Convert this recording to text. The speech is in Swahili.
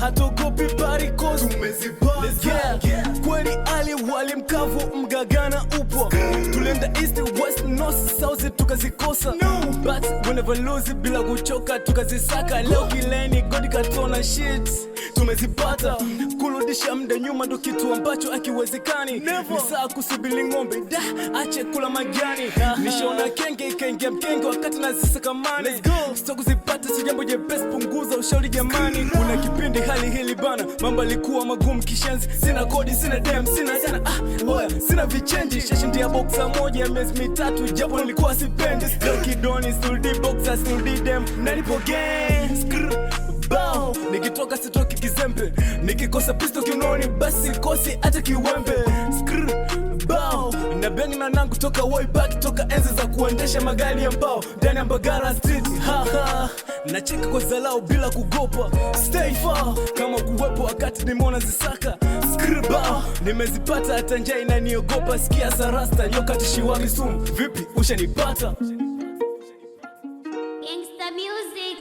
hatogopi barikosi tumezipata. Kweli ali wali mkavu mgagana upwa. Tulienda east, west, north, south tukazikosa. But we never lose bila kuchoka tukazisaka. Leo kileni God katona shit tumezipata. Kurudisha muda nyuma ndo kitu ambacho akiwezekani. Ni saa kusubiri ng'ombe da ache kula majani. Nishaona kenge mkenge wakati nazisaka mane. Sito kuzipata si jambo jepesi, punguza ushauri jamani. Kuna kipindi hali hili bana, mambo alikuwa magumu kishenzi. Sina kodi, sina dem, sina jana, oya, sina vichenji. Shashindia boxa moja miezi mitatu, japo nilikuwa sipendi. Still kidoni, still di boxa, still di dem, nalipo gang. Skrr, bow, nikitoka sitoki kizembe. Nikikosa pisto kinoni, basi kosi hata kiwembe. Skrr, bow, na bengi na nangu toka way back, toka enzi za kuendesha magari ya mbao ndani ya Mbagala street. Haha, nacheka kwa zalao bila kugopa. Stay far, kama kuwepo wakati nimeona zisaka. Skriba, nimezipata hata njaa inaniogopa. Sikia sarasta, yokatishiwa misumu. Vipi, ushanipata? Gangsta music.